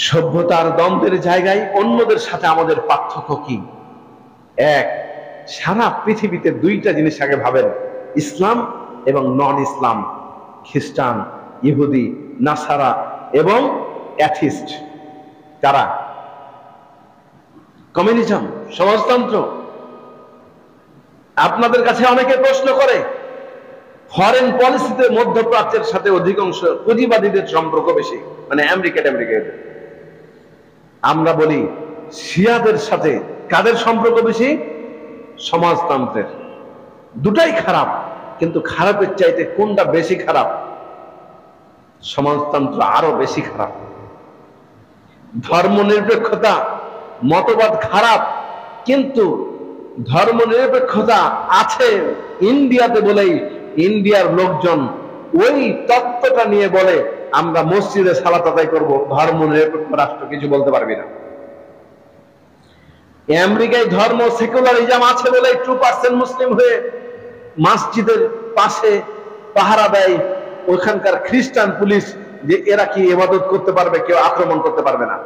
সভ্যতার দ্বন্দ্বের জায়গায় অন্যদের সাথে আমাদের পার্থক্য কি? এক, সারা পৃথিবীতে দুইটা জিনিস আগে ভাবেন, ইসলাম এবং নন ইসলাম, খ্রিস্টান, ইহুদি, নাসারা এবং অ্যাথিস্ট। কারা? কমিউনিজম, সমাজতন্ত্র। আপনাদের কাছে অনেকে প্রশ্ন করে ফরেন পলিসিতে মধ্যপ্রাচ্যের সাথে অধিকাংশ পুঁজিবাদীদের সম্পর্ক বেশি, মানে আমেরিকা। আমরা বলি শিয়াদের সাথে কাদের সম্পর্ক বেশি? সমাজতন্ত্রের। দুটাই খারাপ, কিন্তু খারাপের চাইতে কোনটা বেশি খারাপ? সমাজতন্ত্র আরো বেশি খারাপ। ধর্মনিরপেক্ষতা মতবাদ খারাপ, কিন্তু ধর্মনিরপেক্ষতা আছে ইন্ডিয়াতে বলেই ইন্ডিয়ার লোকজন ওই তত্ত্বটা নিয়ে বলে আমরা মসজিদে সালাত আদায় করবো, ধর্মনিরপেক্ষ রাষ্ট্র কিছু বলতে পারবি না। আমেরিকায় ধর্ম সেকুলারিজম আছে বলে 2% মুসলিম হয়ে মসজিদের পাশে পাহারা দেয় ওখানকার খ্রিস্টান পুলিশ, যে এরা কি ইবাদত করতে পারবে, কেউ আক্রমণ করতে পারবে না।